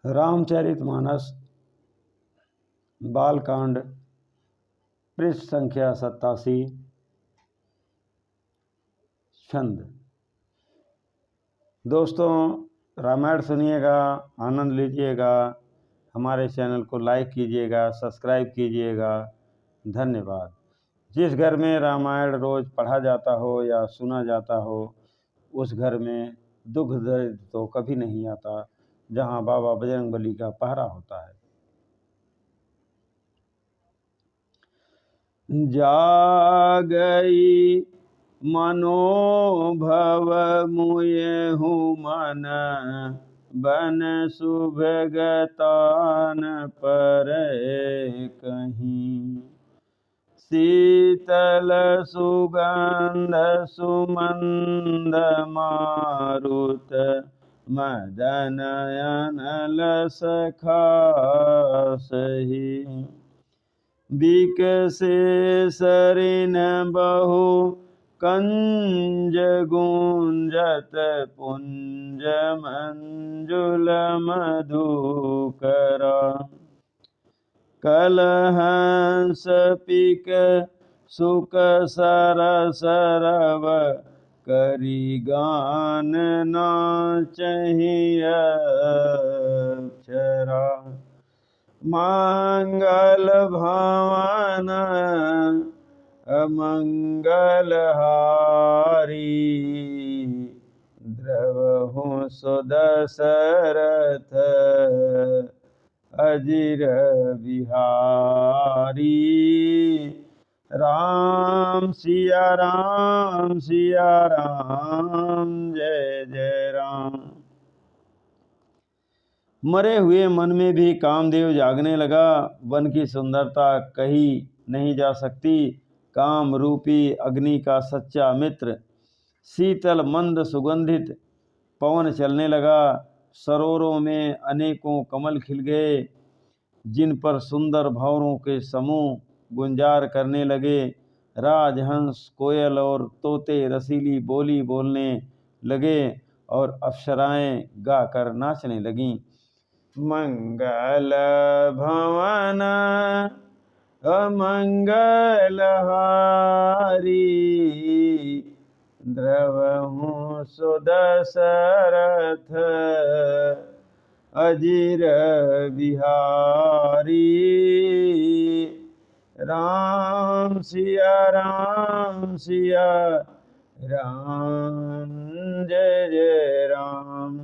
रामचरितमानस बालकांड पृष्ठ संख्या 87। छंद। दोस्तों, रामायण सुनिएगा, आनंद लीजिएगा। हमारे चैनल को लाइक कीजिएगा, सब्सक्राइब कीजिएगा। धन्यवाद। जिस घर में रामायण रोज पढ़ा जाता हो या सुना जाता हो, उस घर में दुख दर्द तो कभी नहीं आता, जहां बाबा बजरंगबली का पहरा होता है। जागई मनोभव मुयहु मन, बन सुभगतान पर कहीं। शीतल सुगंध सुमंद मारुत, मदन अनल सखासहि। बिकसे सरिन बहु कंज गुंजत, पुंज मंजुल मधुकरा। कलहंस पिक सुक सरसरव, करी गान नाचहि अक्षरा। मंगल भवन अमंगल हारी, द्रवहु सुदशरथ अजिर बिहारी। राम सिया राम सिया राम, जय जय राम। मरे हुए मन में भी कामदेव जागने लगा। वन की सुंदरता कही नहीं जा सकती। काम रूपी अग्नि का सच्चा मित्र। शीतल मंद सुगंधित पवन चलने लगा। सरोवरों में अनेकों कमल खिल गए, जिन पर सुंदर भंवरों के समूह गुंजार करने लगे। राजहंस, कोयल और तोते रसीली बोली बोलने लगे और अप्सराएं गाकर नाचने लगीं। मंगल भवन अमंगल हारी, द्रवहु सुदशरथ अजिर बिहारी। राम सिया राम सिया राम, जय जय राम।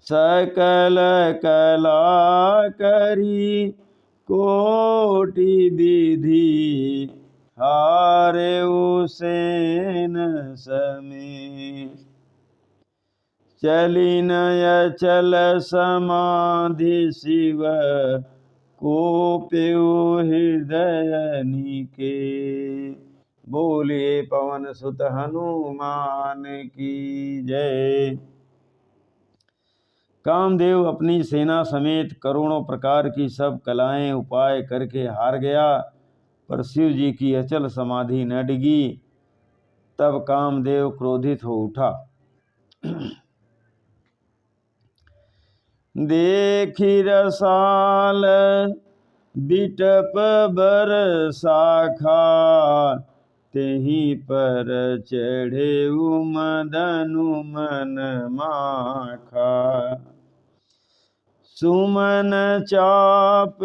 सकल कला करी कोटि विधि, हारेउ सेन समेत। चली नय चल समाधि शिव, कोप्यु हृदय निकेत। बोले पवन सुत हनुमान की जय। कामदेव अपनी सेना समेत करोड़ों प्रकार की सब कलाएं उपाय करके हार गया, पर शिव जी की अचल समाधि न डिगी। तब कामदेव क्रोधित हो उठा। देखी रसाल बिटप बर शाखा, तेहि पर चढ़े मदनु मन माखा। सुमन चाप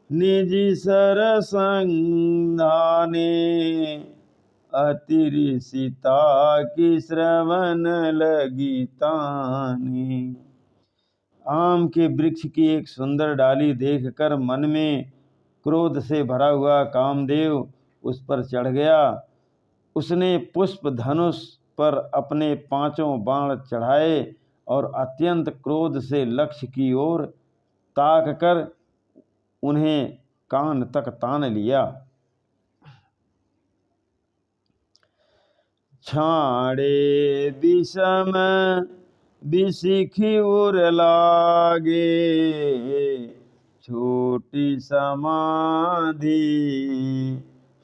निज सर संधाने, अति सीता की श्रवण लगी ताने। आम के वृक्ष की एक सुंदर डाली देखकर मन में क्रोध से भरा हुआ कामदेव उस पर चढ़ गया। उसने पुष्प धनुष पर अपने 5 बाण चढ़ाए और अत्यंत क्रोध से लक्ष्य की ओर ताक कर उन्हें कान तक तान लिया। छाड़े विषम विशिखी उर लागे, छोटी समाधि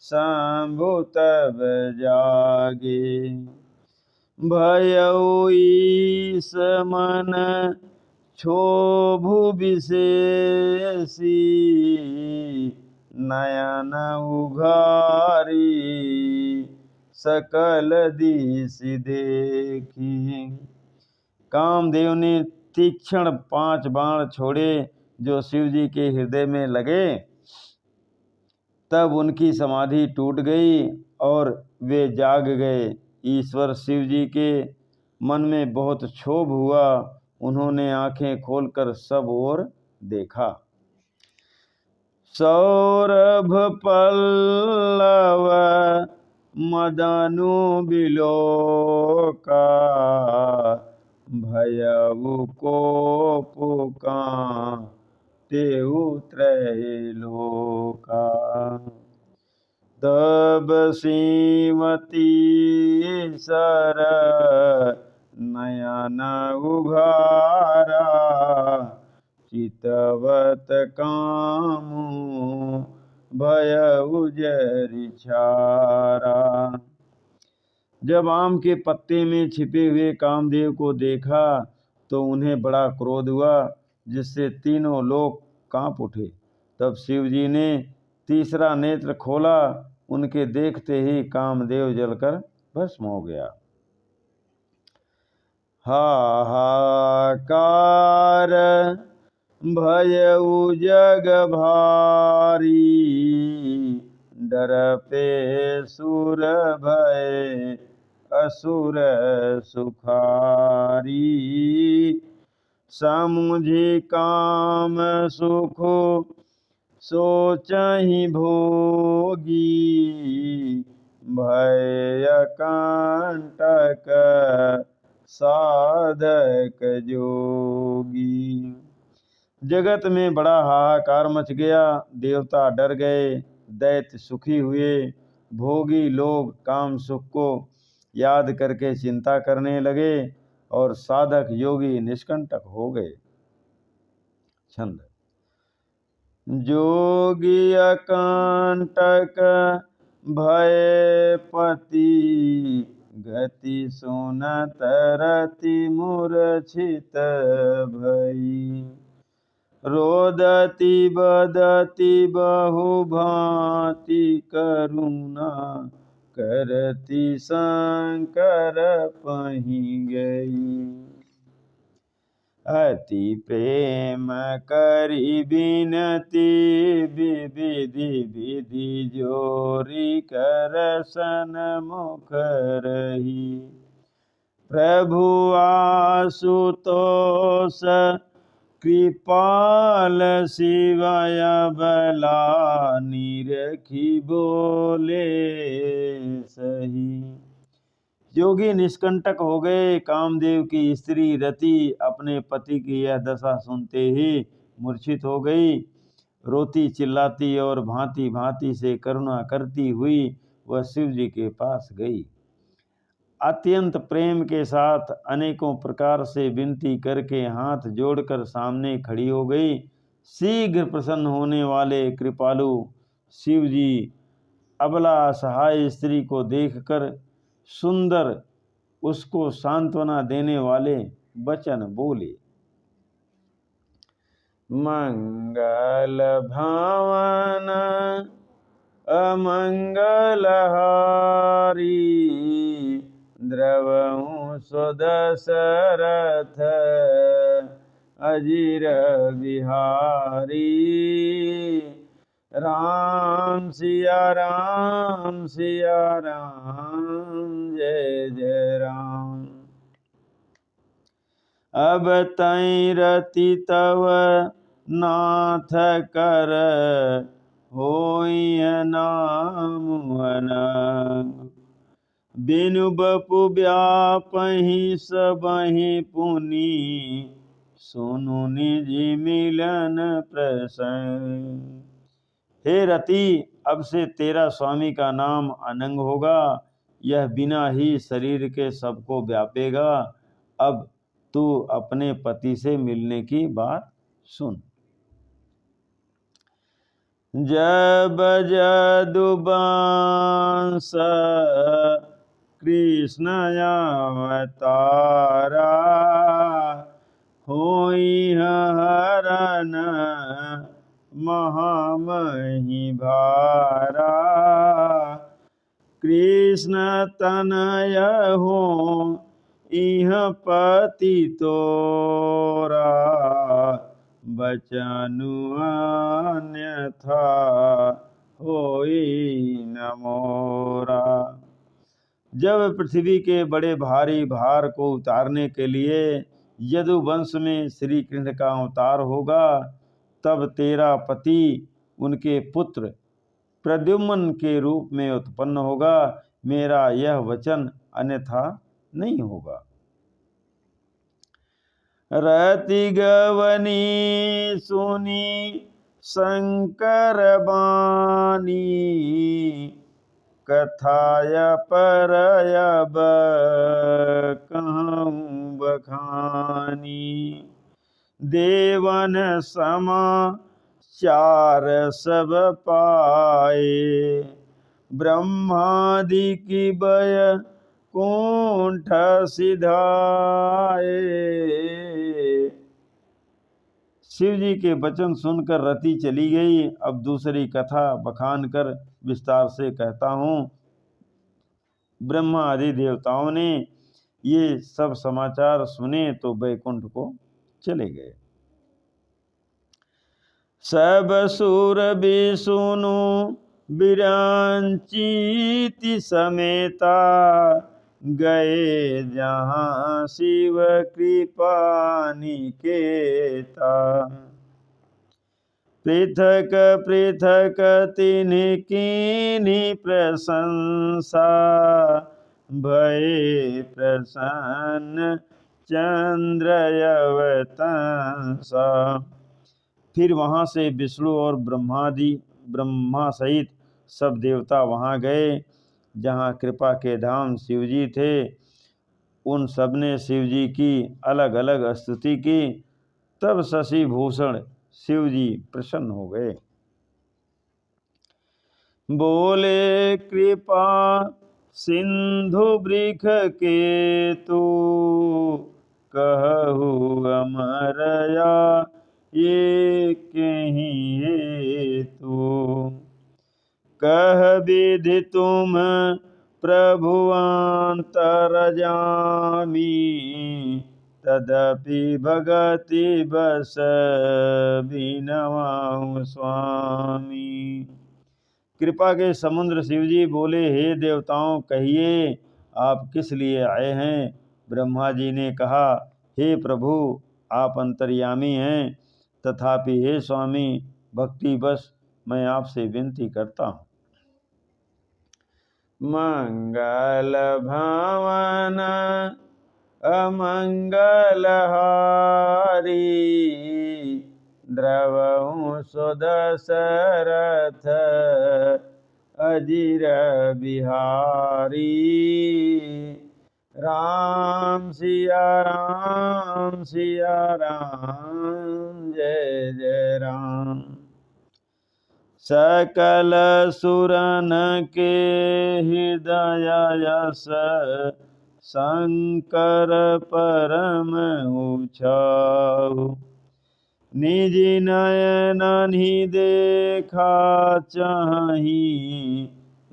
शंभु तब जागे। भयउ ईस मन क्षोभु विशेषी, नयन उघारी सकल दिश देखी। कामदेव ने तीक्ष्ण 5 बाण छोड़े जो शिव जी के हृदय में लगे। तब उनकी समाधि टूट गई और वे जाग गए। ईश्वर शिव जी के मन में बहुत क्षोभ हुआ। उन्होंने आंखें खोलकर सब ओर देखा। सौरभ पल्लव मदनु बिलोका, भयउ कोप तेउ त्रैलोका। तब श्रीमती सर नयन उघारा, चितवत कामु भयउ जरि छारा। जब आम के पत्ते में छिपे हुए कामदेव को देखा तो उन्हें बड़ा क्रोध हुआ, जिससे तीनों लोग कांप उठे। तब शिव जी ने तीसरा नेत्र खोला। उनके देखते ही कामदेव जलकर भस्म हो गया। हाहाकार भयउ जग भारी, डरपे सुर भय असुर सुखारी। समुझि काम सुख सोचहि भोगी, भय कंटक साधक जोगी। जगत में बड़ा हाहाकार मच गया। देवता डर गए, दैत्य सुखी हुए, भोगी लोग काम सुख को याद करके चिंता करने लगे और साधक योगी निष्कंटक हो गए। छंद। जोगी अकंटक भय पति, गति सुनत रति मूर्छित भई। रोदति बदति बहु भांति करुणा, करति शंकर पहि गई। अति प्रेम करि बिनती, विधि विधि जोरी कर सन्मुख रही। प्रभु आशुतोष कृपाल शिवय बला, निरखी बोले सही। योगी निष्कंटक हो गए। कामदेव की स्त्री रति अपने पति की यह दशा सुनते ही मूर्छित हो गई। रोती चिल्लाती और भांति भांति से करुणा करती हुई वह शिव जी के पास गई। अत्यंत प्रेम के साथ अनेकों प्रकार से विनती करके हाथ जोड़कर सामने खड़ी हो गई। शीघ्र प्रसन्न होने वाले कृपालु शिव जी अबला असहाय स्त्री को देखकर सुंदर उसको सांत्वना देने वाले वचन बोले। मंगल भावन अमंगल हारी, द्रवहु सुदशरथ अजिर बिहारी। राम सिया राम सिया राम, जय जय राम। अब तई रति तव नाथ कर, होई नाम अनंग। बिनु बपु व्यापहि सबहि पुनि, सुनु निज मिलन प्रसंग। हे रति, अब से तेरा स्वामी का नाम अनंग होगा। यह बिना ही शरीर के सबको व्यापेगा। अब तू अपने पति से मिलने की बात सुन। जब जदुबांस कृष्ण अवतारा, होई हरन महामहि भारा। कृष्ण तनय हो इह पति तोरा, बचनु अन्यथा होई न मोरा। जब पृथ्वी के बड़े भारी भार को उतारने के लिए यदुवंश में श्री कृष्ण का अवतार होगा, तब तेरा पति उनके पुत्र प्रद्युम्न के रूप में उत्पन्न होगा। मेरा यह वचन अन्यथा नहीं होगा। रति गवनी सुनी शंकर बानी, कथाय परयब कहूँ बखानी। देवन समाचार सब पाए, ब्रह्मादि की बय कुंठ सिधाए। शिव जी के वचन सुनकर रति चली गई। अब दूसरी कथा बखान कर विस्तार से कहता हूँ। ब्रह्मा आदि देवताओं ने ये सब समाचार सुने तो बैकुंठ को चले गए। सब सुर विष्णु विरंचिति समेता, गए जहाँ शिव कृपा निकेता। पृथक पृथक तिन्हि कीन्हि प्रशंसा, भये प्रसन्न चंद्र अवतंसा। फिर वहाँ से विष्णु और ब्रह्मा सहित सब देवता वहाँ गए जहाँ कृपा के धाम शिवजी थे। उन सब ने शिवजी की अलग अलग स्तुति की। तब शशि भूषण शिवजी प्रसन्न हो गए। बोले कृपा सिंधु वृख के तू, कहु अमरया ये कहीं हेतु। कह विधि तुम प्रभुअंतरजामी, तदपि भगति बस बिनवाऊ स्वामी। कृपा के समुद्र शिवजी बोले, हे देवताओं कहिए आप किस लिए आए हैं। ब्रह्मा जी ने कहा, हे प्रभु आप अंतर्यामी हैं, तथापि हे स्वामी भक्ति बस मैं आपसे विनती करता हूँ। मंगल भवन अमंगल हारी, द्रवहु सुदशरथ अजिर बिहारी। राम सिया राम जय जय राम। सकल सुरन के हृदय यस, शंकर परम उछाऊ। निज नयन ही देखा चाही,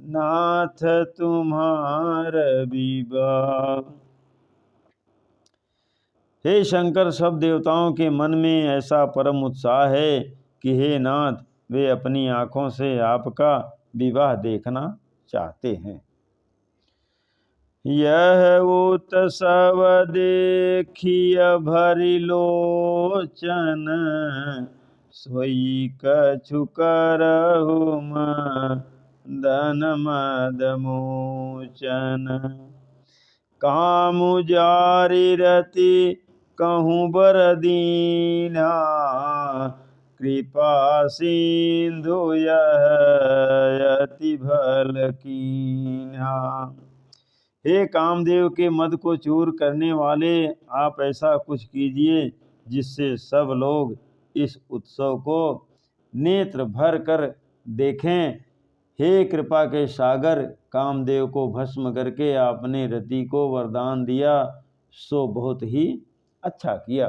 नाथ तुम्हार विवाह। हे शंकर सब देवताओं के मन में ऐसा परम उत्साह है कि हे नाथ वे अपनी आँखों से आपका विवाह देखना चाहते हैं। यह उत्सव देखिय भरि लोचन, सोई कछु करहु मदन मद मोचन। कामु जारि रति कहूँ बर दीना, कृपा सिंधु यह अति भल कीन्हा। हे कामदेव के मद को चूर करने वाले, आप ऐसा कुछ कीजिए जिससे सब लोग इस उत्सव को नेत्र भर कर देखें। हे कृपा के सागर, कामदेव को भस्म करके आपने रति को वरदान दिया, सो बहुत ही अच्छा किया।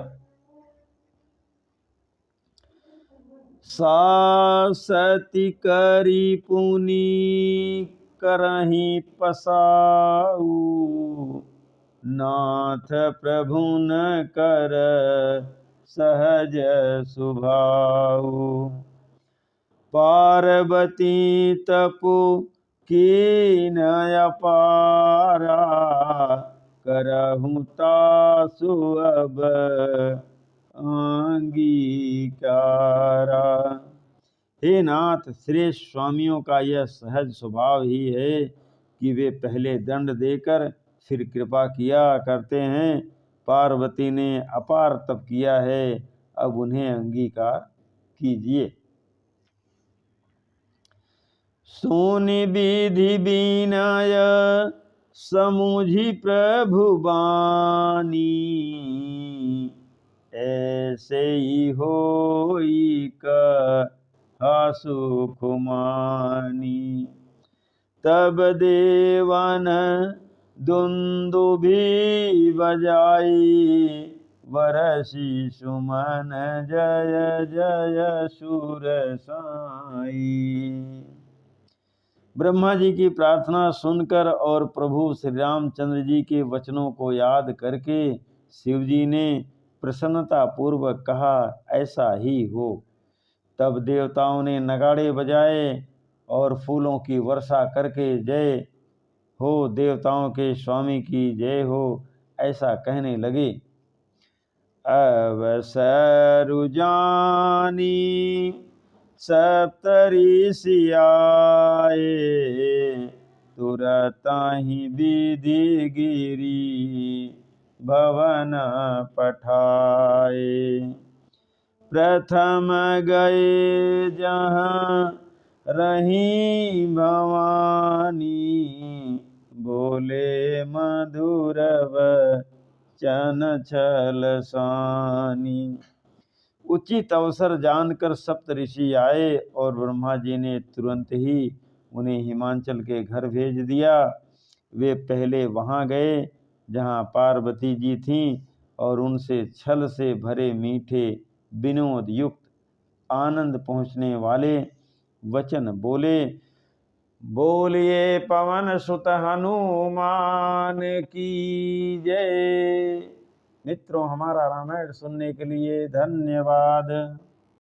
सती करी पुनि करहि पसाऊ, नाथ प्रभु न कर सहज सुभाऊ। पार्वती तपु कीन अपारा, करहु तासु अब अंगीकारा। हे नाथ, श्रेष्ठ स्वामियों का यह सहज स्वभाव ही है कि वे पहले दंड देकर फिर कृपा किया करते हैं। पार्वती ने अपार तप किया है, अब उन्हें अंगीकार कीजिए। सोनि विधि विनय समुझि प्रभु बानी, ऐसे ही होई कहा सुख मानी। तब देवन दुंदुभि बजाई, बरसी सुमन जय जय सुर साई। ब्रह्मा जी की प्रार्थना सुनकर और प्रभु श्री रामचंद्र जी के वचनों को याद करके शिव जी ने प्रसन्नता पूर्वक कहा, ऐसा ही हो। तब देवताओं ने नगाड़े बजाए और फूलों की वर्षा करके जय हो देवताओं के स्वामी की जय हो ऐसा कहने लगे। अवसरु जानी सप्तऋषि आए, तुरत ही विधि गिरी भवन पठाए। प्रथम गए जहाँ रही भवानी, बोले मधुर वचन छल सानी। उचित अवसर जानकर सप्तऋषि आए और ब्रह्मा जी ने तुरंत ही उन्हें हिमांचल के घर भेज दिया। वे पहले वहाँ गए जहाँ पार्वती जी थीं और उनसे छल से भरे मीठे विनोद युक्त आनंद पहुँचने वाले वचन बोले। बोलिए पवन सुत हनुमान की जय। मित्रों, हमारा रामायण सुनने के लिए धन्यवाद।